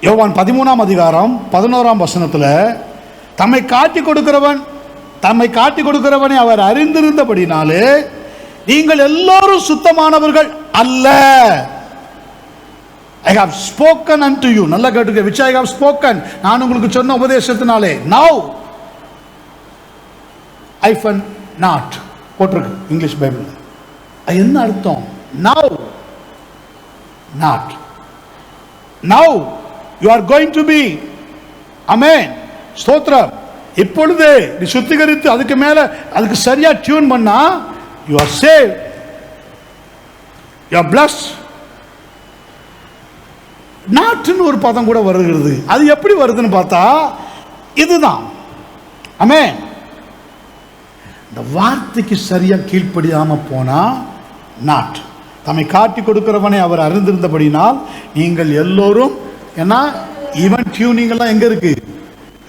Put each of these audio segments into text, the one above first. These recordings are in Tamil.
யோவான் 13ஆம் அதிகாரம் 11ஆம் வசனத்தில் தம்மை காட்டி கொடுக்கிறவனை அவர் அறிந்திருந்தபடினாலே நீங்கள் எல்லாரும் சுத்தமானவர்கள் அல்ல. I have spoken unto you. நல்லா கேட்டுக்க. which I have spoken. நான் உங்களுக்கு சொன்ன உபதேசத்தினாலே. now not போட்டிருக்கு இங்கிலீஷ் பைபிள். என்ன அர்த்தம்? now you are going to be. amen. ஸ்தோத்திரம். இப்பொழுது நீ சுத்திகரித்து அதுக்கு மேல அதுக்கு சரியா டியூன் பண்ணா you are saved, you are blessed. நாட்டுன்னு ஒரு பதம் கூட வருகிறது. அது எப்படி வருதுன்னு பார்த்தா இதுதான். ஆமென். இந்த வார்த்தைக்கு சரியா கீழ்ப்படியாம போனா நாட். தம்மை காட்டி கொடுக்கிறவனை அவர் அறிந்திருந்தபடினால் நீங்கள் எல்லோரும், ஏன்னா ஈவன் டியூனிங் எல்லாம் எங்க இருக்கு?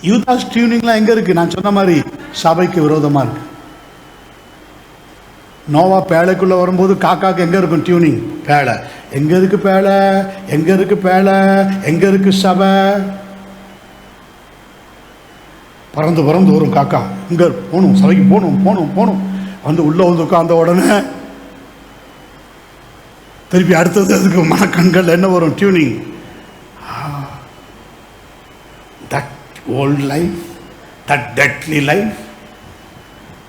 யூதாஸ் டியூனிங்லாம் எங்க இருக்கு? நான் சொன்ன மாதிரி சபைக்கு விரோதமா இருக்கு. நோவா பேழைக்குள்ள வரும்போது காக்காக்கு எங்க இருக்கும் டியூனிங்? பேழை. எங்க இருக்கு பேழை? எங்க இருக்கு பேழை? எங்க இருக்கு சபை? பறந்து பறந்து வரும் காக்கா. இங்க போகணும், சபைக்கு போகணும் வந்து உள்ள வந்து உட்கார்ந்த உடனே திருப்பி அடுத்தது அதுக்கு மனக்கண்கள் என்ன வரும்? Tuning. That volt life, that deadly life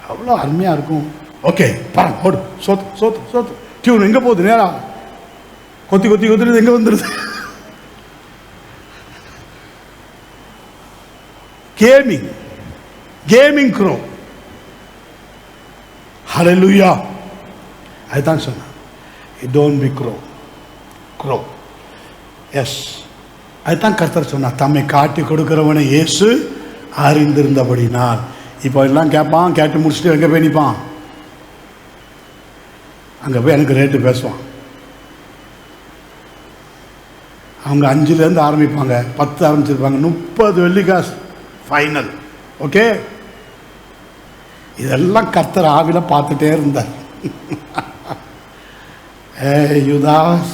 அவ்வளோ அருமையாக இருக்கும். ஓகே பாருங்க, ஓடு, சோத்து டியூன் எங்கே போகுது? நேரா கொத்தி எங்கே வந்துடுது? கேமிங் க்ரோ. ஹல்லேலூயா. அதுதான் சொன்னேன். Don't be crow. எஸ், அதுதான் கர்த்தர் சொன்னார். தம்மை காட்டி கொடுக்கிறவனை இயேசு அறிந்திருந்தபடினால். இப்போ எல்லாம் கேட்பான், கேட்டு முடிச்சுட்டு எங்கே போய் நிற்பான்? அங்கே போய் எனக்கு ரேட்டு பேசுவான். அவங்க 5லேருந்து ஆரம்பிப்பாங்க, 10 ஆரம்பிச்சிருப்பாங்க, 30 வெள்ளிக்காசு ஃபைனல். ஓகே, இதெல்லாம் கர்த்தர் ஆவில பார்த்துட்டே இருந்தார். யூதாஸ்.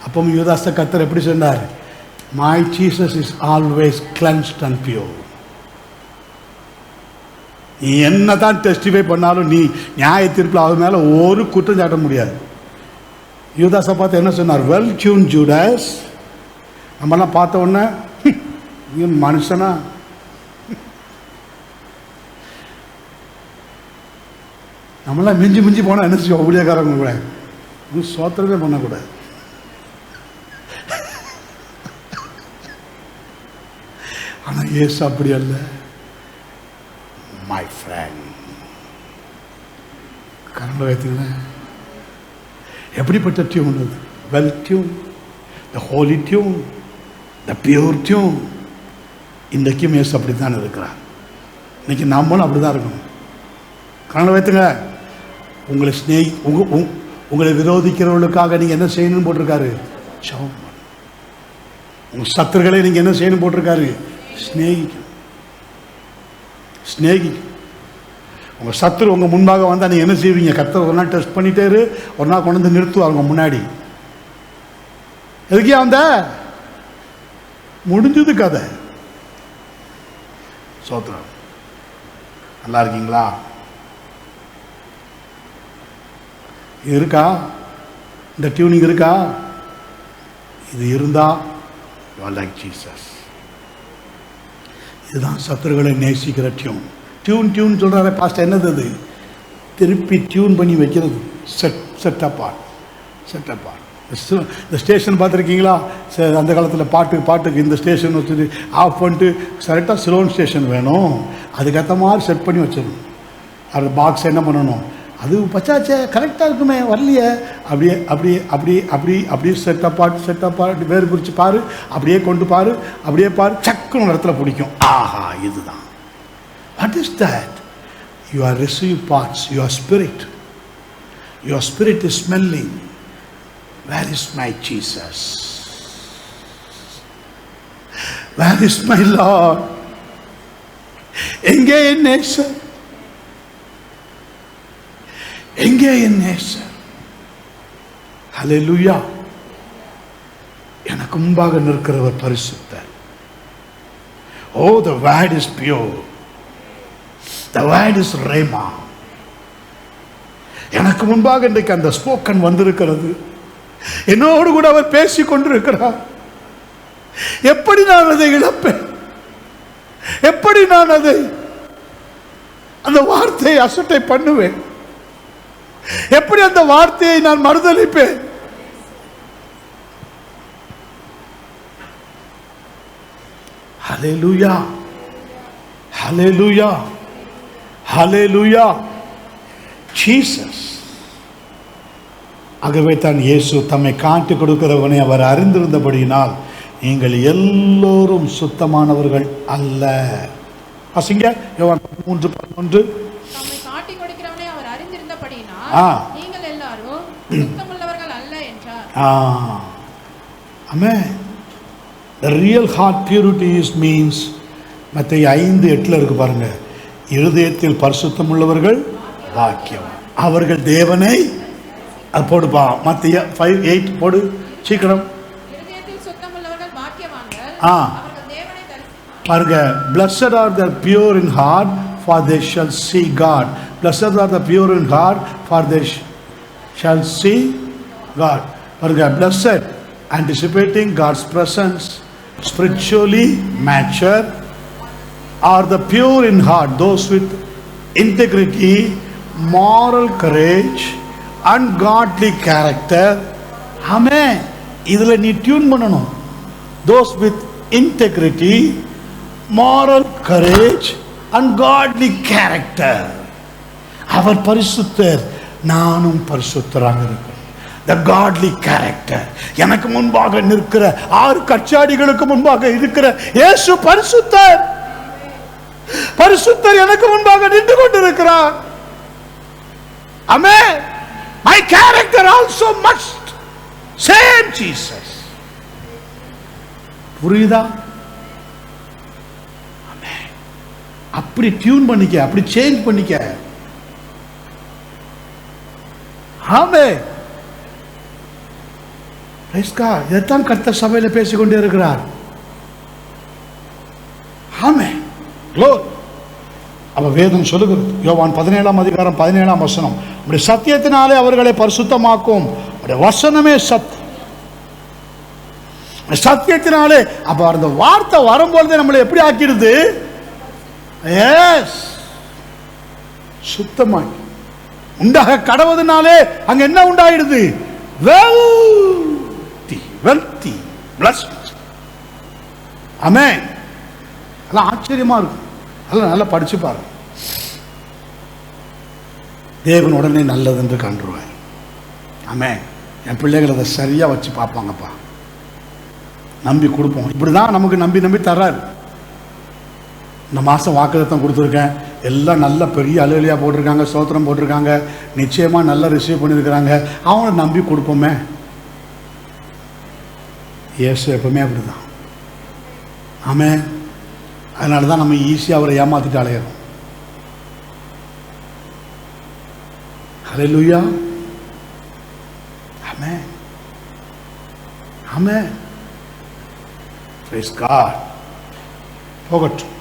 அப்போ யூதாஸை கர்த்தர் எப்படி சொன்னார்? My Jesus is always cleansed and pure. நீ என்ன தான் டெஸ்டிஃபை பண்ணாலும் நீ நியாய தீர்ப்பில் அவர் மேலே ஒரு குற்றம் சாட்ட முடியாது. யூதாஸை பார்த்து என்ன சொன்னார்? Well tune Judas. நம்மலாம் பார்த்த உடனே இவன் மனுஷனா? நம்மளாம் மிஞ்சி போனால் என்ன செய்வோம்? ஊழியக்காரங்க கூட இன்னும் சோத்திரமே பண்ணக்கூடாது. ஆனால் ஏசு அப்படி அல்ல. மை ஃப்ரெண்ட், கரண்ட் வைத்தீங்களா? எப்படிப்பட்ட டியூன் அது? Well tune, the holy tune, the pure tune. இன்றைக்கும் ஏசு அப்படி தான் இருக்கிறார். இன்னைக்கு நம்மளும் அப்படி தான் இருக்கணும். கரண்ட் வைத்துங்க. உங்களை விரோதிக்கிறவர்களுக்காக நீங்கள் என்ன செய்யணும்னு போட்டிருக்காரு? உங்கள் சத்துருக்களை நீங்கள் என்ன செய்யணும் போட்டிருக்காரு? ஸ்நேகிக்கும். உங்கள் சத்துரு உங்கள் முன்பாக வந்தால் நீங்கள் என்ன செய்வீங்க? கர்த்தர் ஒரு நாள் டெஸ்ட் பண்ணிட்டே ஒரு நாள் கொண்டு வந்து நிறுத்துவார் உங்கள் முன்னாடி. எதுக்கே வந்த? முடிஞ்சது கதை. சோத்திரம். நல்லா இருக்கீங்களா? இது இருக்கா? இந்த டியூனிங் இருக்கா? இது இருந்தா you are like Jesus. இதுதான் சத்துருகளை நேசிக்கிற டியூன் சொல்றாரு பாஸ்டர். என்னது அது? திருப்பி டியூன் பண்ணி வைக்கிறது. Set apart. இந்த ஸ்டேஷன் பார்த்துருக்கீங்களா? அந்த காலத்தில் பாட்டுக்கு இந்த ஸ்டேஷன் வச்சுட்டு ஆஃப் பண்ணிட்டு கரெக்டாக சிலோன் ஸ்டேஷன் வேணும், அதுக்கேற்ற மாதிரி செட் பண்ணி வச்சிடணும். அது பாக்ஸ் என்ன பண்ணணும்? அது பச்சாச்சே கரெக்டாக இருக்குமே, வரலையே, அப்படியே செட் அப்பார்ட் வேறு பிரித்து பாரு, அப்படியே கொண்டு பாரு, சக்குன்னு இடத்துல பிடிக்கும். ஆஹா, இதுதான். What is that? You are receive parts. Your spirit is smelling. Where is my Jesus? Where is my Lord? எங்கே என் நேசர்? எங்கே என் நேசர்? ஹல்லேலூயா. எனக்கு எனக்கு முன்பாக நிற்கிறவர் பரிசுத்தர். ஓ, the word is pure, the word is rhema. எனக்கு முன்பாக இன்றைக்கு அந்த ஸ்போக்கன் வந்திருக்கிறது. என்னோடு கூட அவர் பேசிக் கொண்டிருக்கிறார். எப்படி நான் அதை இழப்பேன்? எப்படி நான் அதை அந்த வார்த்தையை அசட்டை பண்ணுவேன்? எப்படி அந்த வார்த்தையை நான் மறுதலிப்பேன்? ஹல்லேலூயா, ஹல்லேலூயா, ஹல்லேலூயா, ஜீசஸ். ஆகவே தான் இயேசு தம்மை காட்டி கொடுக்கிறவனை அவர் அறிந்திருந்தபடியினால் நீங்கள் எல்லோரும் சுத்தமானவர்கள் அல்ல. வாசிங்க யோவான் 3:11. தம்மை காட்டி கொடுக்கிறவனை அவர் அறிந்திருந்தபடியினால் நீங்கள் எல்லாரும் சுத்தமுள்ளவர்கள் அல்ல என்றார். ஆமென். The real heart purity means மத்தேயு 5:8 இருக்கு பாருங்க. இருதயத்தில் பரிசுத்தம் உள்ளவர்கள் பாக்கியம், அவர்கள் தேவனை. அது போடுப்பா, மத்தேயு 5:8 போடு சீக்கிரம். இருதயத்தில் சுத்தமுள்ளவர்கள் பாக்கியவான்கள், அவர்கள் தேவனை தரிசிப்பார்கள். பாருங்க, blessed are the pure in heart for they shall see God. Blessed are the pure in heart for they shall see God. பாருங்க, blessed, anticipating God's presence, spiritually mature, are the pure in heart, those with integrity, moral courage and godly character. Amen. இதுல நீ டியூன் பண்ணணும். Those with integrity, moral courage and godly character. அவர் பரிசுத்தர், நானும் பரிசுத்தராக இருக்கிறேன். The godly character. எனக்கு முன்பாக நிற்கிற 6 கச்சாடிகளுக்கு முன்பாக இருக்கிற இயேசு பரிசுத்தர். பரிசுத்தர் எனக்கு முன்பாக நின்று கொண்டிருக்கிறார். Amen. My character also must same Jesus. புரியுதா? Amen. அப்படி டியூன் பண்ணிக்க, அப்படி சேஞ்ச் பண்ணிக்க. Amen. இதைத்தான் கர்த்தர் சபையில் பேசிக்கொண்டே இருக்கிறார். ஆமென். அப்ப வேதம் சொல்லுகிறது, யோவான் 17:17 உடைய சத்தியத்தினாலே அவர்களை பரிசுத்தமாக்கும். உடைய வசனமே சத்தியத்தினாலே. அப்ப அந்த வார்த்தை வரும்போது நம்மளை எப்படி ஆக்கிடுது? சுத்தமாய் உண்டாக கடவுதுனாலே அங்க என்ன உண்டாயிடுது? wealthy, blessed. Amen. அதெல்லாம் ஆச்சரியமா இருக்கும். அதெல்லாம் நல்லா படிச்சு பாருங்க. தேவன் உடனே நல்லது என்று கண்டுருவார். ஆமென். என் பிள்ளைகள் அதை சரியா வச்சு பார்ப்பாங்கப்பா. நம்பி கொடுப்போம். இப்படிதான் நமக்கு நம்பி தர்றாரு. இந்த மாசம் வாக்குத்தத்தம் கொடுத்துருக்கேன், எல்லாம் நல்ல பெரிய அலுவலியா போட்டிருக்காங்க, ஸ்தோத்திரம் போட்டிருக்காங்க, நிச்சயமா நல்லா ரிசீவ் பண்ணியிருக்கிறாங்க. அவங்கள நம்பி கொடுப்போமே. இயேசு எப்பவுமே அப்படிதான். ஆமென். அதனால தான் நம்ம ஈஸியாக அவரை ஏமாத்திட்டு அலையிறோம். ஹல்லேலூயா. ஆமென். ஆமென். Price God. போகட்டும்.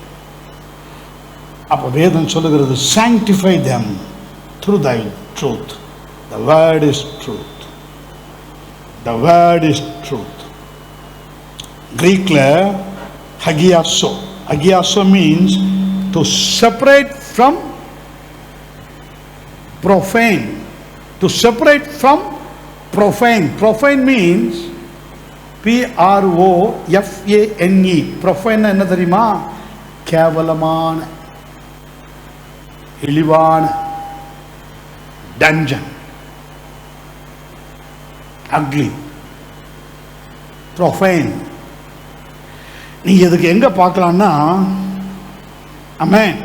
அப்போ வேதம் சொல்லுகிறது, sanctify them through thy truth. The word is truth. The word is truth. Greekல hagiaso. Hagiaso means to separate from profane. To separate from profane. Profane means P-R-O-F-A-N-E. Profane என்ன தெரியுமா? கேவலமான, இழிவான, dungeon, ugly, profane. நீ இதுக்கு எங்க பார்க்கலாம்னா, ஆமென்,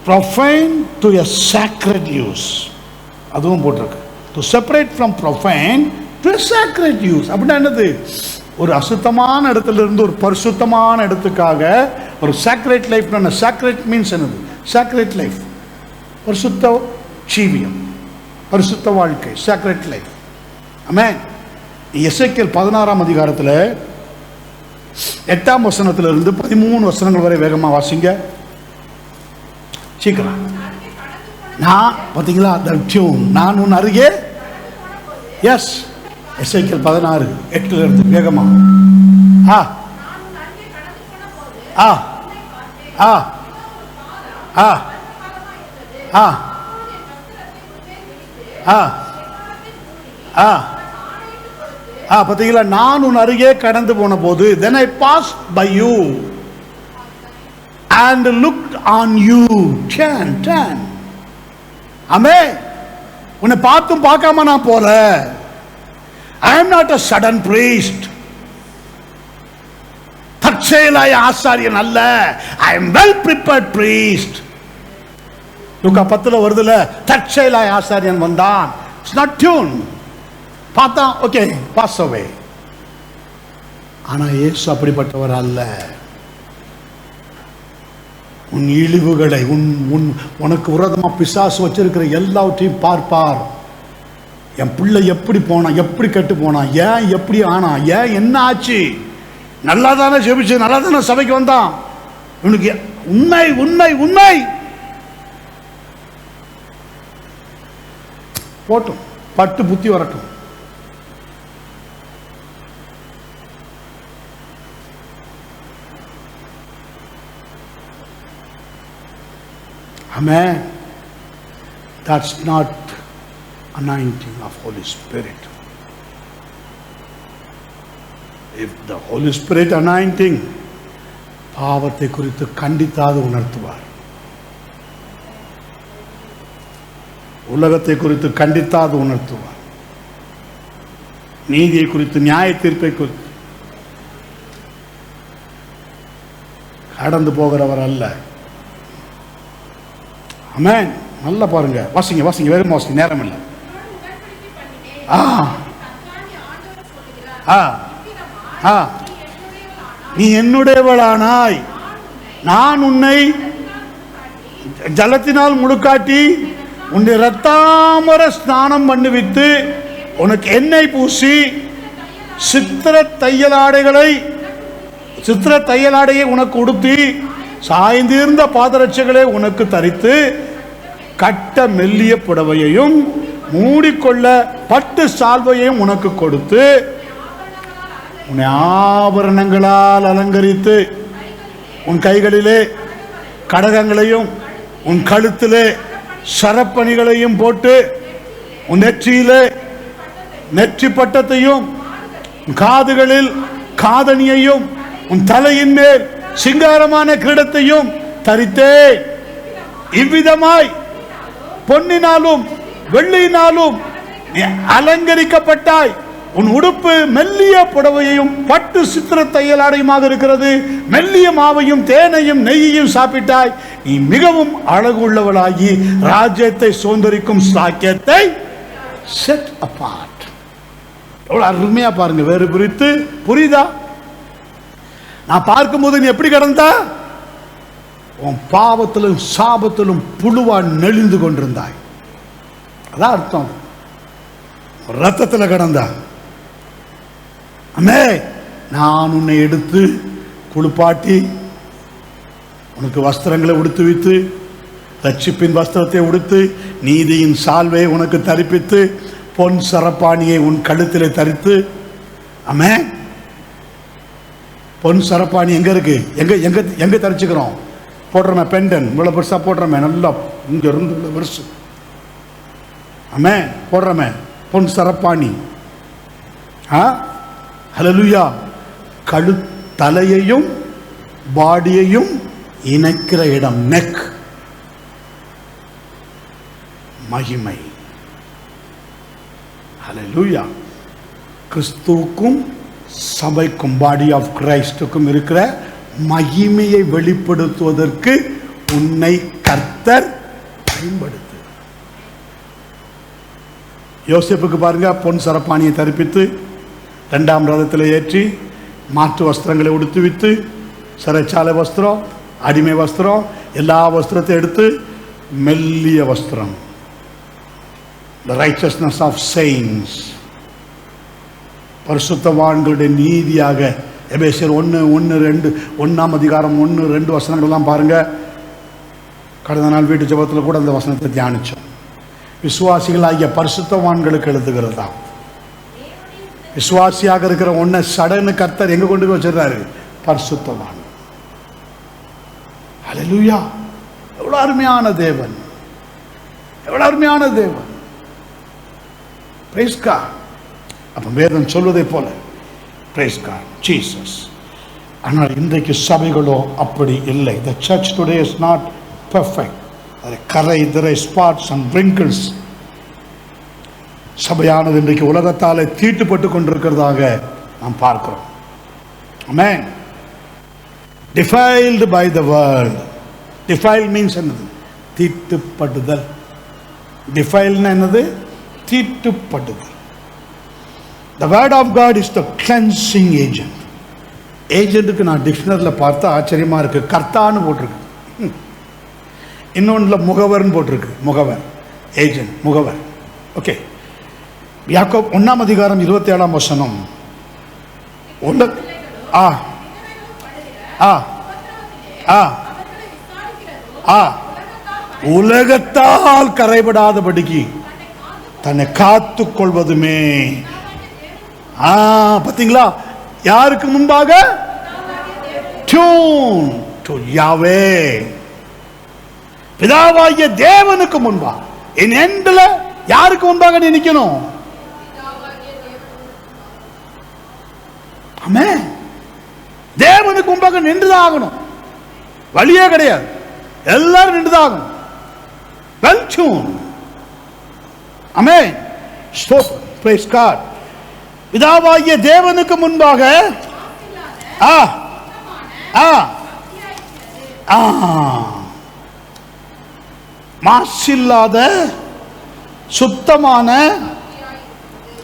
profane to a sacred use. அதுவும் போட்டிருக்கு. To separate from profane to a sacred use. அப்படின்னா என்னது? ஒரு அசுத்தமான இடத்துல இருந்து ஒரு பரிசுத்தமான இடத்துக்காக ஒரு sacred life. sacred means என்னது? sacred life, பரிசுத்த ஜீவியம், பரிசுத்த வாழ்க்கை, sacred life. ஆமென். எசேக்கியேல் 16ஆம் அதிகாரத்தில் 8ஆம் வசனத்திலிருந்து 13 வசனங்கள் வரை வேகமா வாசிங்க சீக்கிரம். நான் பார்த்தீங்களா நான் உன் அருகே. எஸ், எசேக்கியேல் 16:8 இருந்து வேகமா. ஆ ஆ ஆ ஆ ஆ ஆ ஆ பார்த்தீங்களா, நான் உன் அருகே கடந்து போன போது then I passed by you and looked on you. Turn. ஆமென். உன்னை பார்த்தும் பார்க்காம நான் போல. I am not a sudden priest. தற்செயலாய ஆசாரியன் அல்ல. I am well prepared priest. லூக்கா 10 வருதுல, தற்செயலாய ஆசாரியன் வந்தான். It's not tune. பார்த்தா ஓகே பாஸ் அவே. ஆனா இயேசு அப்படிப்பட்டவர் அல்ல. உன் இழிவுகளை உனக்கு விரோதமா பிசாசு வச்சிருக்கிற எல்லாவற்றையும் பார்ப்பார். என் பிள்ளை எப்படி போனா, எப்படி கெட்டு போனா, ஏன் எப்படி ஆனா, ஏன் என்ன ஆச்சு, நல்லா தானே ஜெபிச்சு, நல்லா தானே சபைக்கு வந்தான், இவனுக்கு உண்மை உண்மை உண்மை போட்டும், பட்டு புத்தி வரட்டும். Amen. That's not anointing of Holy Spirit. If the Holy Spirit anointing, பாவத்தை குறித்து கண்டித்தாவது உணர்த்துவார், உலகத்தை குறித்து கண்டித்தாவது உணர்த்துவார், நீதியை குறித்து, நியாய தீர்ப்பை குறித்து கடந்து போகிறவர் அல்ல. ஆமென். நல்லா பாருங்க, வாசிங்க வாசிங்க, வேகமா வாசிங்க, நேரம் இல்லை. நீ என்னுடையவளானாய், நான் உன்னை ஜலத்தினால் முழுக்காட்டி உன்னை இரத்தாம்பர ஸ்நானம் பண்ணுவித்து உனக்கு எண்ணெய் பூசி சித்திர தையலாடையை உனக்கு உடுத்தி சாய்ந்திருந்த பாதரட்சைகளை உனக்கு தரித்து கட்ட மெல்லிய புடவையையும் மூடிக்கொள்ள பட்டு சால்வையையும் உனக்கு கொடுத்து உன்னை ஆபரணங்களால் அலங்கரித்து உன் கைகளிலே கடகங்களையும் உன் கழுத்திலே சரப்பணிகளையும் போட்டு உன் நெற்றியிலே நெற்றி பட்டத்தையும் காதுகளில் காதணியையும் உன் தலையின் மேல் சிங்காரமான கிரீடத்தையும் தரித்தே. இவ்விதமாய் பொன்னினாலும் வெள்ளியினாலும் அலங்கரிக்கப்பட்டாய். உன் உடுப்பு மெல்லிய புடவையையும் பட்டு சித்திர தையலாடையுமாக இருக்கிறது. மெல்லிய மாவையும் தேனையும் நெய்யையும் சாப்பிட்டாய். நீ மிகவும் அழகு உள்ளவளாகி ராஜ்யத்தை சுதந்தரிக்கும் சாக்கியத்தை செட் அபார்ட். எவ்வளவு அருமையா பாருங்க. வேறு குறித்து புரியுதா? நான் பார்க்கும்போது நீ எப்படி கிடந்தா? உன் பாவத்திலும் சாபத்திலும் புழுவா நெளிந்து கொண்டிருந்தாய். அதான் அர்த்தம். ரத்தத்தில் கிடந்தா. அம்மே, நான் உன்னை எடுத்து குளிப்பாட்டி உனக்கு வஸ்திரங்களை உடுத்து வைத்து ரட்சிப்பின் வஸ்திரத்தை உடுத்து நீதியின் சால்வையை உனக்கு தரிப்பித்து பொன் சரப்பாணியை உன் கழுத்திலே தரித்து. அம்மே, பொன் சரப்பாணி எங்க இருக்கு? எங்க எங்க எங்க தரிச்சுக்கிறோம்? போடுறமே பெண்டன் இவ்வளவு பெருசா போடுறமே, நல்லா இங்க இருந்து இவ்வளவு பெருசு. அம்மே, போடுறமே பொன் சரப்பாணி. ஹல்லேலூயா. தலையையும் பாடியையும் இணைக்கிற இடம் நெக். மகிமை. ஹல்லேலூயா. கிறிஸ்துவுக்கும் சபைக்கும் பாடி ஆஃப் கிரைஸ்டுக்கும் இருக்கிற மகிமையை வெளிப்படுத்துவதற்கு உன்னை கர்த்தர் பயன்படுத்து. யோசேப்புக்கு பாருங்க, பொன் சரப்பாணியை தரிப்பித்து 2ஆம் ரதத்தில் ஏற்றி மாற்று வஸ்திரங்களை உடுத்துவித்து சிறைச்சாலை வஸ்திரம், அடிமை வஸ்திரம், எல்லா வஸ்திரத்தை எடுத்து மெல்லிய வஸ்திரம், the righteousness of saints, பரிசுத்தவான்களுடைய நீதியாக. எபேசியர் 1:1 அதிகாரம் 1-2 வசனங்கள்லாம் பாருங்க. கடந்த நாள் வீட்டு ஜெபத்தில் கூட அந்த வசனத்தை தியானிச்சோம். விசுவாசிகளாகிய பரிசுத்தவான்களுக்கு எழுதுகிறதா. விசுவாசியாக இருக்கிற ஒன்றை சடன்னு கர்த்தர் எங்க கொண்டு போய் வச்சிருக்காரு? பரிசுத்தவான். ஹல்லேலூயா! எவ்வளவு அருமையான தேவன், எவ்வளவு அருமையான தேவன். Praise God. அப்ப வேதம் சொல்வதை போல பிரைஸ் காட், ஜீசஸ். ஆனால் இன்றைக்கு சபைகளோ அப்படி இல்லை. The church today is not perfect. கரை, திரை, ஸ்பாட்ஸ் அண்ட் wrinkles. சபையானது இன்றைக்கு உலகத்தாலே தீட்டுப்பட்டு கொண்டிருக்கிறதாக நாம் பார்க்கிறோம். Amen. Defiled by the world. Defiled means என்னது? தீட்டுப்படுதல். Defiled என்னது? தீட்டுப்படுதல். The word of God is the cleansing agent. ஏஜென்ட்டுக்கு நான் டிக்ஷனரியில் பார்த்தா ஆச்சரியமா இருக்கு. கர்த்தான்னு போட்டிருக்கு. இன்னொன்றுல முகவர்னு போட்டிருக்கு. முகவர், ஏஜென்ட், முகவர். ஓகே. யாக்கோபு 1 அதிகாரம் 27 வசனம். ஆ ஆ ஆ ஆ உலகத்தால் கரைபடாதபடிக்கு தன்னை காத்துக் கொள்வதுமே. பார்த்தீங்களா? யாருக்கு முன்பாக? டியூன் டு யாவே, பிதாவாகிய தேவனுக்கு முன்பாக. என் எண்ட்ல யாருக்கு முன்பாக நீ நிக்கணும்? ஆமென். தேவனுக்கு முன்பாக நின்றுதான் ஆகணும். வழியே கிடையாது. எல்லாரும் நின்றுதான் ஆகணும். Well tune. ஆமென். ஸ்தோத்திரம். Praise God. பிதாவாகிய தேவனுக்கு முன்பாக மாசில்லாத சுத்தமான,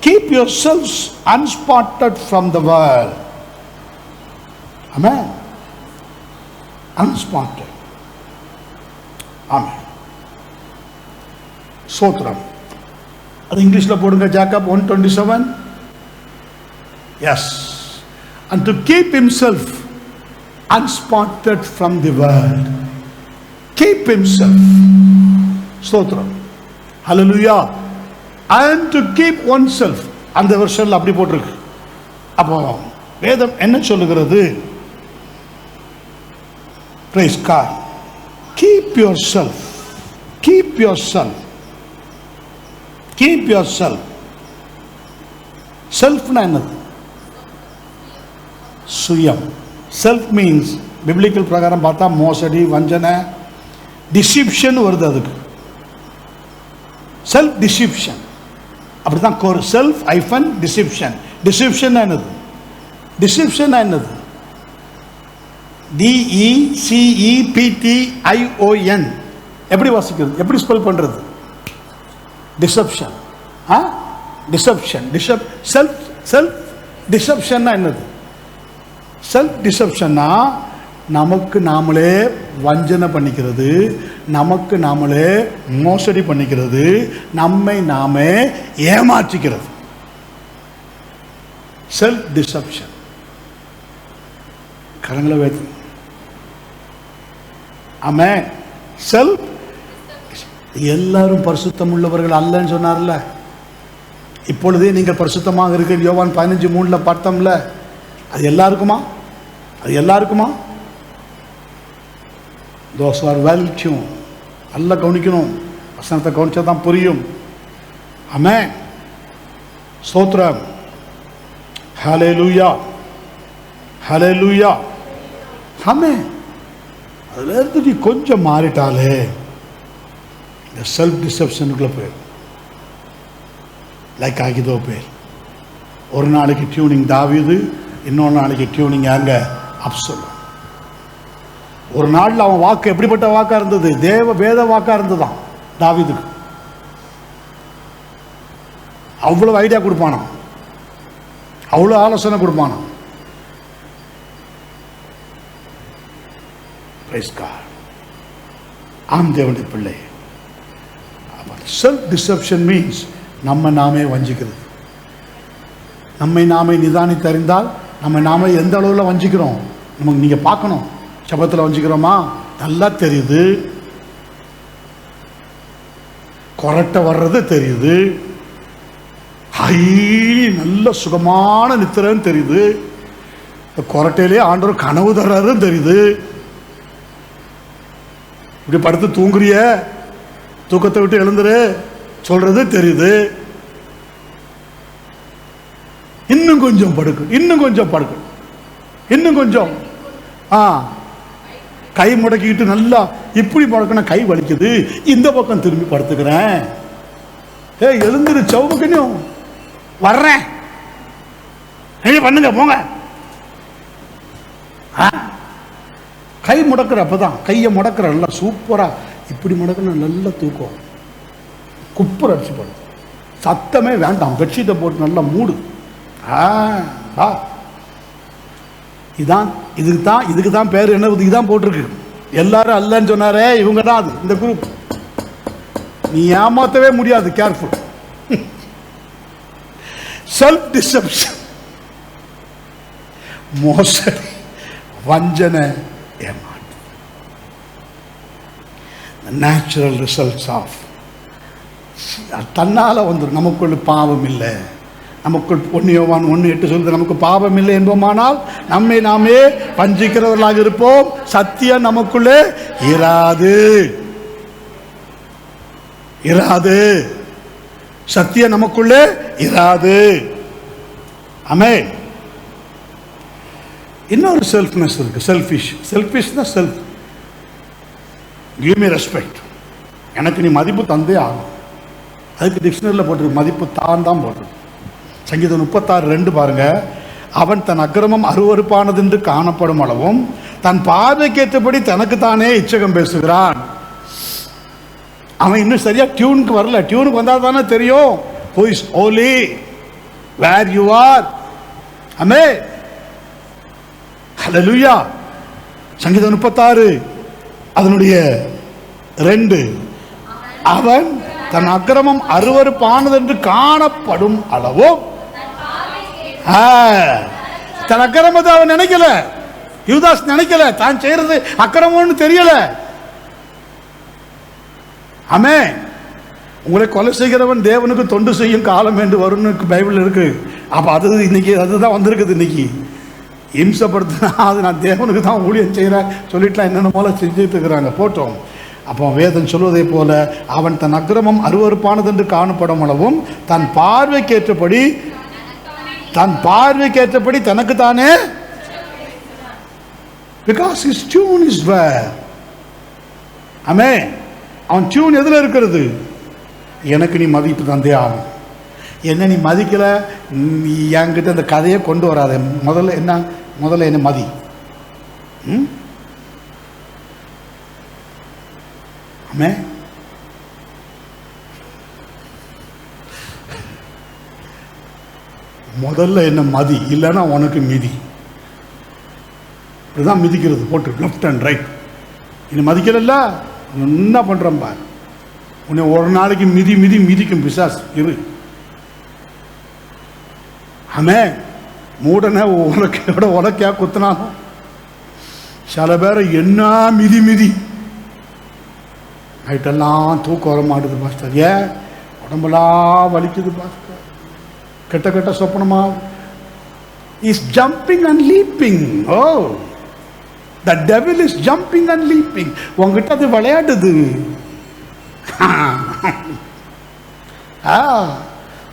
keep yourselves unspotted from the world. Amen. Unspotted. Amen. சோத்ரம். அது இங்கிலீஷ்ல போடுங்க. Jacob 1:27. Yes. And to keep himself unspotted from the world. Keep himself. ஸ்தோத்திரம். ஹல்லேலூயா. And to keep oneself. அந்த வெர்ஷன்ல அப்படி போட்டிருக்கு. அப்போ வேதம் என்ன சொல்லுகிறது? Praise God. Keep yourself. Keep yourself. Keep yourself. செல்ஃப்னா என்னது? சுயம். செல்ஃப் மீன்ஸ் பிப்ளிக்கல் பிரகாரம் பார்த்தா மோசடி, வஞ்சனை, டிசிப்ஷன் வருது. அதுக்கு செல்ஃப் டிசிப்ஷன் அப்படிதான் கோர். செல்ஃப் ஐஃபன் டிசிப்ஷன். டிசிப்ஷன் என்னது? டிசிப்ஷன் என்னது? DECEPTION. எப்படி வாசிக்கிறது? எப்படி ஸ்பெல் பண்றது? டிசப்ஷன். டிசப்ஷன். செல்ஃப் செல்ஃப் டிசப்ஷன்னா என்னது? செல்ஃப் டிசப்ஷன்னா நமக்கு நாமளே வஞ்சனை பண்ணிக்கிறது, நமக்கு நாமளே மோசடி பண்ணிக்கிறது, நம்மை நாமே ஏமாற்றிக்கிறது. Self deception. கரங்களை வைத்து ஆமென். செல்ஃப். எல்லாரும் பரிசுத்தம் உள்ளவர்கள் அல்லன்னு சொன்னார்ல. இப்பொழுதே நீங்கள் பரிசுத்தமாக இருக்க யோவான் 15:3 பார்த்தோம்ல. அது எல்லாருக்குமா? அது எல்லாருக்குமா? Those who are well tuned. நல்லா கவனிக்கணும். வசனத்தை கவனிச்சா தான் புரியும். ஆமென். ஸ்தோத்திரம். ஹல்லேலூயா. ஹல்லேலூயா. ஆமென். அதுல இருந்து நீ கொஞ்சம் மாறிட்டாலே இந்த செல்ஃப் டிசப்ஷனுக்குள்ள போயிடும். லைக் ஆகிதோ பேர். ஒரு நாளைக்கு டியூனிங் தாவீது, இன்னொரு நாளைக்கு டியூனிங் யாருங்க? அப்சலோம். ஒரு நாளில் அவன் வாக்கு எப்படிப்பட்ட வாக்கா இருந்தது? தேவ வேத வாக்கா இருந்ததான் தாவீதுக்கு. அவ்வளவு ஐடியா கொடுப்பானா, அவ்வளவு ஆலோசனை கொடுப்பானா. Praise God. ஆம் தேவனுடைய பிள்ளை. செல்ஃப் டிசப்ஷன் மீன்ஸ் நம்ம நாமே வஞ்சிக்கிறது. நம்மை நாமே நிதானித்தறிந்தால் நம்ம நாம எந்த அளவில் வஞ்சிக்கிறோம் நமக்கு நீங்கள் பார்க்கணும். ஜெபத்தில் வஞ்சிக்கிறோமா? நல்லா தெரியுது. கொரட்டை வர்றது தெரியுது. நல்ல சுகமான நித்திரன்னு தெரியுது. கொரட்டையிலே ஆண்டவர் கனவு தர்றாருன்னு தெரியுது. இப்படி படுத்து தூங்குறிய, தூக்கத்தை விட்டு எழுந்துரு சொல்றது தெரியுது. இன்னும் கொஞ்சம் படுக்கு, இன்னும் கொஞ்சம் படுக்கு, இன்னும் கொஞ்சம் கை முடக்கிட்டு நல்லா இப்படி முடக்கணும், கை வலிக்குது, இந்த பக்கம் திரும்பி படுத்துக்கிறேன். எழுந்துரு, சவுக்கணும் வர்றேன், பண்ணுங்க போங்க. கை முடக்கிற, அப்பதான் கையை முடக்கிற நல்லா சூப்பரா இப்படி முடக்கணும், நல்ல தூக்கம், குப்புற அடிச்சு படும், சத்தமே வேண்டாம், பெட்ஷீட்டை போட்டு நல்லா மூடு. இதான் இதுக்கு தான் பேர் என்ன, இதுக்கு தான் போட்டிருக்கு. எல்லாரும் அல்லன்னு சொன்னாரே, இவங்க தான் அது, இந்த குரூப். நீ ஏமாத்தவே முடியாது, கேர்ஃபுல். செல்ஃப் டிசெப்ஷன், மோசடி, வஞ்சனை, ஏமாற்று. நேச்சுரல் ரிசல்ட்ஸ் ஆஃப் தன்னால் வந்துடும். நமக்குள்ள பாவம் இல்லை, நமக்குள் 1 யோவான் 1:8 சொல்லுது, நமக்கு பாவம் இல்லை என்போமானால் நம்மை நாமே வஞ்சிக்கிறவர்களாக இருப்போம், சத்தியம் நமக்குள்ளே இராது. சத்தியம் நமக்குள்ளே இராது. ஆமென். இன்னொரு செல்ஃப்னஸ் இருக்கு, செல்ஃபிஷ்னா செல்ஃப். கிவ் மீ ரெஸ்பெக்ட், எனக்கு நீ மதிப்பு தந்தே ஆகும். அதுக்கு டிக்ஷனரியில் போட்டிருக்கு, மதிப்பு தான் போட்டிருக்கு. சங்கீதம் 36:2 பாருங்க. அவன் தன் அக்கிரமம் அருவருப்பானது என்று காணப்படும் அளவும் தன் பார்வைக்கேற்றபடி தனக்கு தானே இச்சகம் பேசுகிறான். அவன் இன்னும் சரியா டியூனுக்கு வரல. டியூனுக்கு வந்தா தானே தெரியும் who is holy, where you are. ஆமென், ஹல்லேலூயா. சங்கீதம் 36 அதனுடைய 2, அவன் தன் அக்கிரமம் அருவருப்பானது என்று காணப்படும் அளவும், தன் அக்கிரமத்தை அவன் நினைக்கல, யூதாஸ் நினைக்கல, தான் செய்யறது அக்கிரமம்னு தெரியல. ஆமென். உங்களை கொலை செய்கிறவன் தேவனுக்கு தொண்டு செய்யும் காலம் என்று வரும்னு பைபிள் இருக்கு. அப்ப அது இன்னைக்கு அதுதான் வந்திருக்குது. இன்னைக்கு இம்சப்படுத்தினா அது நான் தேவனுக்கு தான் ஊழியம் செய்கிறேன் சொல்லிட்டுலாம் என்னென்ன போல செஞ்சுட்டு இருக்கிறாங்க, போட்டோம். அப்போ வேதம் சொல்வதை போல அவன் தன் அக்கிரமம் அருவருப்பானது என்று காணப்படும் அளவும் தன் பார்வைக்கேற்றபடி தனக்கு தானே, because his tune is where. ஆமென். அவன் டியூன் எதுல இருக்கிறது? எனக்கு நீ மதிப்பு தந்தே ஆகும். என்ன நீ மதிக்கல, என்கிட்ட இந்த கதையை கொண்டு வராத. முதல்ல என்ன மதி. ஆமென். முதல்ல என்ன மதி, இல்லைன்னா உனக்கு மிதி. இதுதான் மிதிக்கிறது, போட்டு லெஃப்ட் அண்ட் ரைட். இது மதிக்கல, என்ன பண்றேன் பார். உன்னை ஒரு நாளைக்கு மிதிக்கும் பிசாஸ் இரு. ஆமென். மூடனை உலக்கையா குத்தினாலும் சில பேரை என்ன மிதி நைட்டெல்லாம் தூக்கம் வர மாட்டுது பாஸ்டர். ஏன்? உடம்பெல்லாம் வலிக்குது பாஸ்டர். கெட்ட சொப்பனமா is jumping and leaping. Oh, the devil is jumping and leaping. உங்ககிட்ட அது விளையாடுது.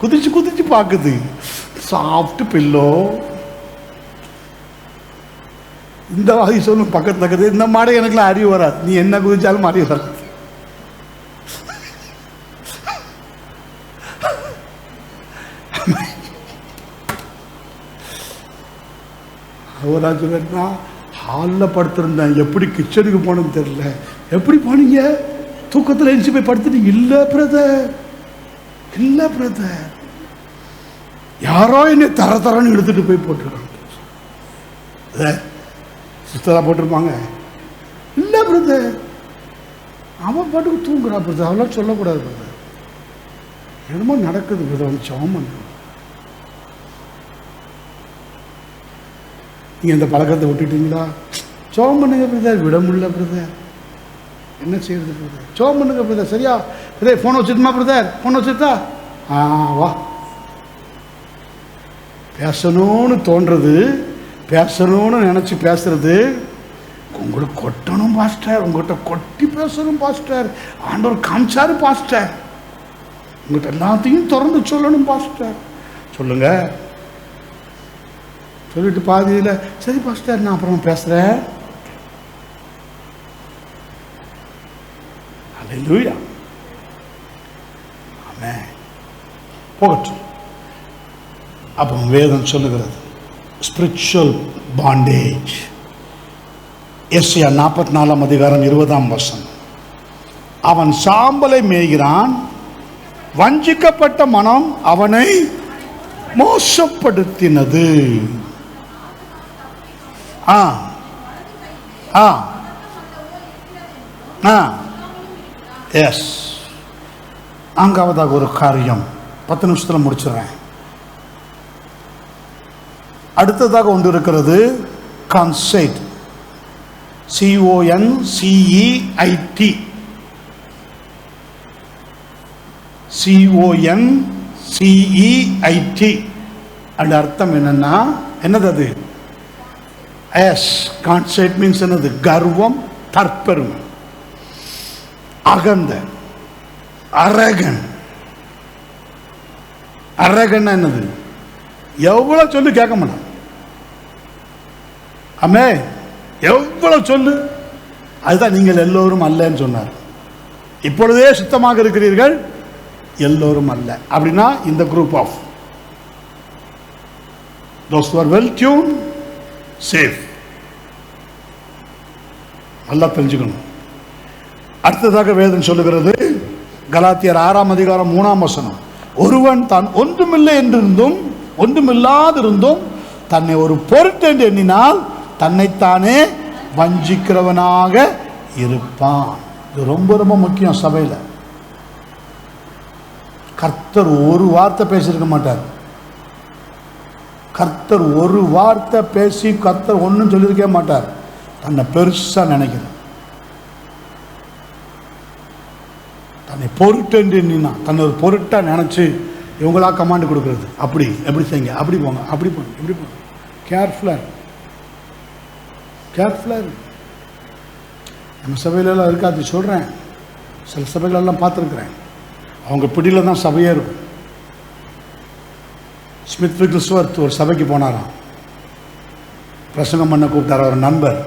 குதிச்சு பார்க்குது. Soft pillow. இந்த வகை சொல்லும் பக்கத்துல இந்த மாடை எனக்குலாம் அறிவு வராது. நீ என்ன குதிச்சாலும் அறிவு வராது. அவரா சொல்லுன்னா ஹாலில் படுத்திருந்தேன், எப்படி கிச்சனுக்கு போனேன்னு தெரியல. எப்படி போனீங்க? தூக்கத்தில் எழுச்சி போய் படுத்துட்டீங்க? இல்லை பிரதர், யாரோ என்னை தரன்னு எடுத்துட்டு போய் போட்டுருக்காங்க. சிஸ்டரா போட்டிருப்பாங்க. இல்லை பிரதர், அவன் பாட்டுக்கு தூங்குறா பிரதர், அவெல்லாம் சொல்லக்கூடாது பிரதர். என்னமோ நடக்குது பிரதர், வந்து சவம் பண்ணுறோம். நீங்கள் இந்த பழக்கத்தை விட்டுட்டீங்களா? ஜெபம் பண்ணுங்க பிரதர். விட முடியல பிரதர், என்ன செய்யறது பிரதர்? ஜெபம் பண்ணுங்க பிரதர். சரியா பிரதர்? ஃபோன் வச்சுட்டுமா பிரதர்? ஃபோன் வச்சுட்டா வா. பேசணும்னு தோன்றது, பேசணும்னு நினச்சி பேசுறது. உங்களுக்கு கொட்டணும் பாஸ்டர், உங்கள்கிட்ட கொட்டி பேசணும் பாஸ்டர், ஆண்டவர் காமிச்சாரு பாஸ்டர், உங்கள்கிட்ட எல்லாத்தையும் திறந்து சொல்லணும் பாஸ்டர். சொல்லுங்க. சொல்லிட்டு பாதியில் சரி பாஸ்டர் நான் அப்புறம் பேசுகிறேன். அல்லேலூயா. ஆமென். போகட்டும். அப்போ வேதம் சொல்லுகிறது ஸ்பிரிச்சுவல் பாண்டேஜ். எஸ்ஐயா 44 அதிகாரம் 20 அவன் சாம்பலை மேய்கிறான், வஞ்சிக்கப்பட்ட மனம் அவனை மோசப்படுத்தினது. எஸ். நான்காவதாக ஒரு காரியம் 10 நிமிஷத்தில் முடிச்சிடுறேன். அடுத்ததாக ஒன்று இருக்கிறது, கான்செப்ட். CONCEIT. CONCEIT அந்த அர்த்தம் என்னன்னா, என்னது அது? எஸ். கான்செப்ட் மீன்ஸ் என்னது? கர்வம், தற்பெருமை, அகந்த, அரகன். அரகன் என்னது? எவ்வளவு சொல்லு கேட்க மாட்டான். ஆமே, எவ்வளவு சொல்லு. அதுதான் நீங்கள் எல்லோரும் அல்லன்னு சொன்னார். இப்பொழுதே சுத்தமாக இருக்கிறீர்கள், எல்லோரும் அல்ல. அப்படின்னா இந்த group of those who are well tuned, safe. நல்லா தெரிஞ்சுக்கணும். அடுத்ததாக வேதம் சொல்லுகிறது, கலாத்தியர் 6 அதிகாரம் 3 ஒருவன் தான் ஒன்றுமில்லை என்றிருந்தும் ஒன்றுமில்லாதிருந்தும் தன்னை ஒரு பொருட்டு என்று எண்ணினால் தன்னைத்தானே வஞ்சிக்கிறவனாக இருப்பான். இது ரொம்ப ரொம்ப முக்கியம். சபையில் கர்த்தர் ஒரு வார்த்தை பேசியிருக்க மாட்டார். கர்த்தர் ஒரு வார்த்தை பேசி கர்த்தர் ஒன்றும் சொல்லியிருக்கவே மாட்டார். தன்னை பெருசா நினைக்கிறார், தன்னை பொருட்டு என்று எண்ணினா தன்னை ஒரு பொருட்டா நினைச்சு இவங்களா கமாண்ட் கொடுக்கறது. அப்படி எப்படி செய்யுங்க, அப்படி போங்க, அப்படி போங்க, இப்படி போங்க. கேர்ஃபுல்லாக நம்ம சபையிலெல்லாம் இருக்காது சொல்கிறேன். சில சபைகளெல்லாம் பார்த்துருக்குறேன். அவங்க பிடியில் தான் சபையே இருக்கும். ஸ்மித் விகில்ஸ்வர்த் ஒரு சபைக்கு போனாராம். பிரசங்கம் பண்ண கூப்பிட்டார் ஒரு நண்பர்.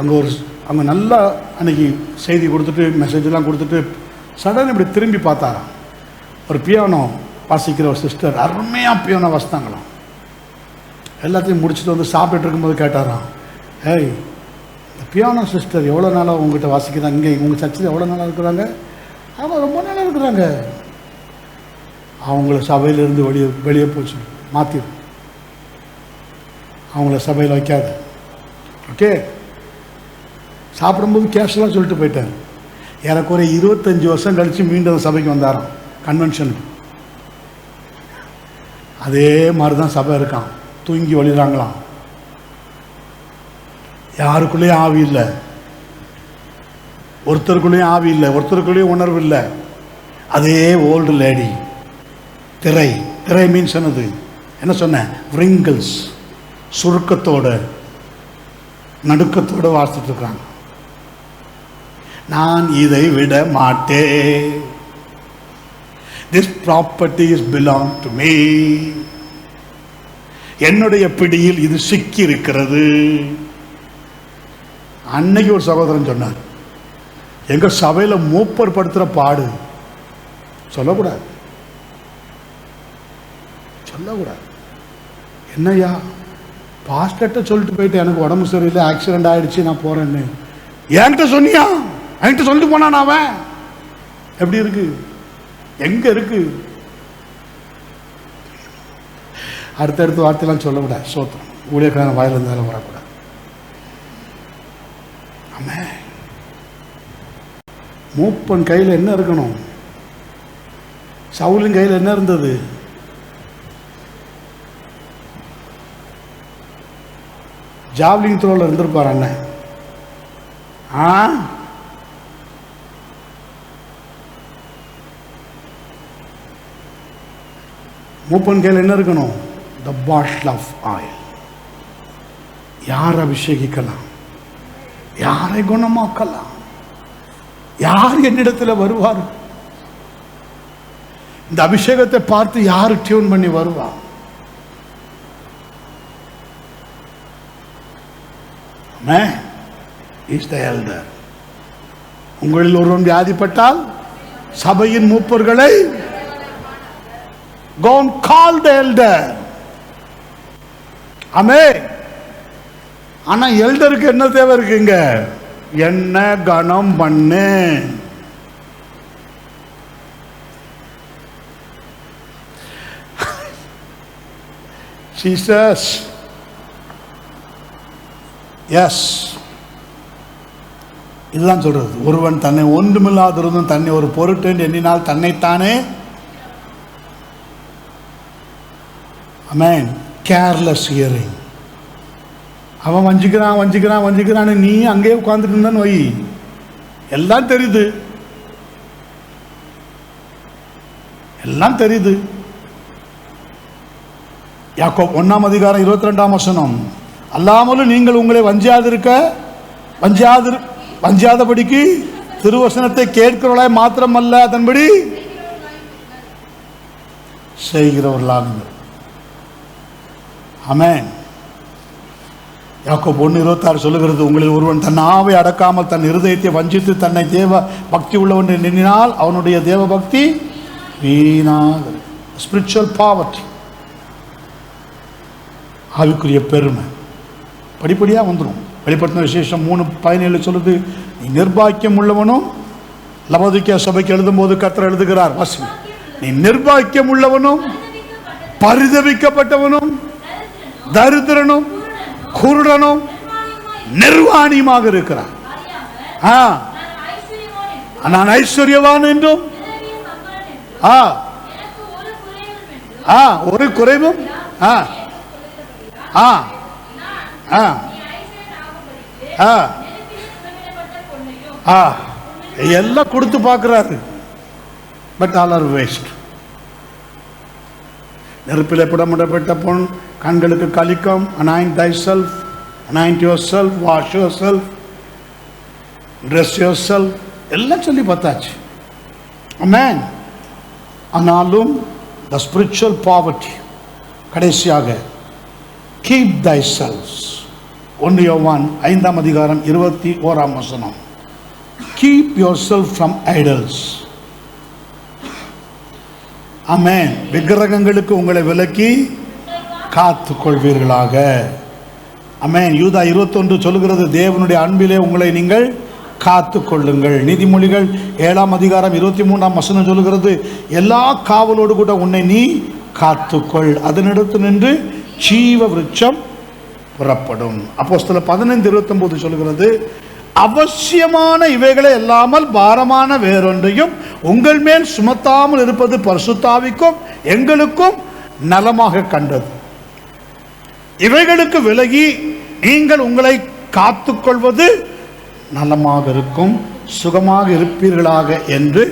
அங்கே நல்லா அன்னைக்கு செய்தி கொடுத்துட்டு மெசேஜெல்லாம் கொடுத்துட்டு சடன் இப்படி திரும்பி பார்த்தாராம். ஒரு பியானோ வாசிக்கிற ஒரு சிஸ்டர் அருமையாக பியானோ வாசித்தாங்களாம். எல்லாத்தையும் முடிச்சுட்டு வந்து சாப்பிட்டுட்டு இருக்கும்போது கேட்டாராம், ஏய் இந்த பியானோ சிஸ்டர் எவ்வளோ நாளாக உங்கள்கிட்ட வாசிக்கிறாங்க, இங்கே உங்கள் சர்ச்சில் எவ்வளோ நாளாக இருக்கிறாங்க? அவங்க ரொம்ப நாளாக இருக்கிறாங்க. அவங்கள சபையிலேருந்து வெளியே போச்சு, மாற்றிடும். அவங்கள சபையில் வைக்காது. ஓகே. சாப்பிடும்போது கேஷெல்லாம் சொல்லிட்டு போயிட்டார். ஏறக்குறைய 25 வருஷம் கழித்து மீண்டும் சபைக்கு வந்தாராம், கன்வென்ஷனுக்கு. அதே மாதிரி தான் சபை இருக்கான். தூங்கி வழிறாங்களாம். யாருக்குள்ளேயும் ஆவி இல்லை, ஒருத்தருக்குள்ளேயும் ஆவி இல்லை, ஒருத்தருக்குள்ளேயும் உணர்வு இல்லை. அதே ஓல்டு லேடி. திரை மீன்ஸ் என்னது? என்ன சொன்னேன்? விரிங்கிள்ஸ், சுருக்கத்தோட நடுக்கத்தோட வாசித்துட்டு இருக்காங்க. நான் இதை விட மாட்டேன். This property is belong to me. என்னுடைய பிடியில் இது சிக்கி இருக்கிறது. அன்னைக்கு ஒரு சகோதரன் சொன்னார், எங்க சபையில மூப்பர் படுத்துற பாடு சொல்லக்கூடாது. என்னையா பாஸ்டர்ட்ட சொல்லிட்டு போயிட்டு எனக்கு உடம்பு சரியில்லை, ஆக்சிடென்ட் ஆயிடுச்சு, நான் போறேன்னு என்கிட்ட சொன்னியா? என்கிட்ட சொல்லிட்டு போனான். அவன் எப்படி இருக்கு, எங்க இருக்கு? அடுத்தடுத்து வார்த்தையெல்லாம் சொல்லக்கூடாது. சோத்திரம். ஊழியக்காரன் வாயில இருந்தாலும் வரக்கூடாது. ஆமென். மூப்பன் கையில் என்ன இருக்கணும்? சவுலின் கையில் என்ன இருந்தது? ஜாவ்லிங் த்ரோவில் இருந்திருப்பார் அண்ணன். மூப்பன் கையில் என்ன இருக்கணும்? த பாட்டில் ஆஃப் ஆயில். யார் அபிஷேகிக்கலாம், யாரை குணமாக்கலாம், யார் என்னிடத்தில் வருவார்? இந்த அபிஷேகத்தை பார்த்து யார் டியூன் பண்ணி வருவார்? Is the elder. உங்களில் ஒருவன் வியாதிப்பட்டால் சபையின் மூப்பர்களை go and call the elder. ஆமென். ஆனா எல்டருக்கு என்ன தேவை இருக்குங்க? என்ன கணம் பண்ணு. Jesus. Yes. இதுதான் சொல்றது. ஒருவன் தன்னை ஒன்றுமில்லாதிருந்தும் தன்னை ஒரு பொருட்டு எண்ணினால் தன்னைத்தானே Amen. Careless hearing. அவன் வஞ்சிக்கிறான் நீ அங்கேயே உட்கார்ந்துட்டு இருந்தான்னு வை, எல்லாம் தெரியுது, எல்லாம் தெரியுது. யாக்கோபு 1 அதிகாரம் 22 வசனம். அல்லாமலும் நீங்கள் உங்களை வஞ்சியாதபடிக்கு திருவசனத்தை கேட்கிறவர்களாய் மாத்திரமல்ல, அதன்படி செய்கிறவர்களாக. ஆமென். யாக்கோபு 1:26 சொல்லுகிறது, உங்களில் ஒருவன் தன் ஆவை அடக்காமல் தன் இருதயத்தை வஞ்சித்து தன்னை தேவ பக்தி உள்ளவன் எண்ணினால் அவனுடைய தேவ பக்தி வீணாக. ஸ்பிரிச்சுவல் பாவர்ட்டி, ஆவிக்குரிய பெருமை படிப்படியாக வந்துடும். வெளிப்படுத்தின விசேஷம் 3:17 சொல்லுது, நீ நிர்பாக்கியம் உள்ளவனும், லவோதிக்கேயா சபைக்கு எழுதும் போது கர்த்தர் எழுதுகிறார், நீ நிர்பாக்கியம் உள்ளவனும் பரிதபிக்கப்பட்டவனும் தரித்திரனும் குருடனும் நிர்வாணியுமாக இருக்கிறார். நான் ஐஸ்வர்யவான் என்றும் ஒரு குறைவும் எல்லாம் கொடுத்து பார்க்கிறாரு. But all are waste. நெருப்பிலே புடமிடப்பட்ட பொன் கண்களுக்கு கலிக்கம். Anoint thyself, anoint yourself, wash yourself, dress yourself, எல்லாம் சொல்லி பார்த்தாச்சு. Amen. ஆனாலும் the spiritual poverty, கடைசியாக keep thyself. 1 யோவான் 5 அதிகாரம் 21 வசனம். Keep yourself from idols. ஆமென். விக்கிரகங்களுக்கு உங்களை விலக்கி காத்து கொள்வீர்களாக. ஆமென். யூதா 21 சொல்லுகிறது, தேவனுடைய அன்பிலே உங்களை நீங்கள் காத்து கொள்ளுங்கள். நீதிமொழிகள் 7 அதிகாரம் 23 வசனம் சொல்லுகிறது, எல்லா காவலோடு கூட உன்னை நீ காத்துக்கொள், அதனிடத்து நின்று ஜீவ விருட்சம் புறப்படும். அப்போஸ்தலர் 15:29 சொல்லுகிறது, அவசியமான இவைகளை இல்லாமல் பாரமான வேறொன்றையும் உங்கள் மேல் சுமத்தாமல் இருப்பது பரிசுத்தாவிக்கும் எங்களுக்கும் நலமாக கண்டது. இவைகளுக்கு விலகி நீங்கள் உங்களை காத்துக்கொள்வது நலமாக இருக்கும், சுகமாக இருப்பீர்களாக என்று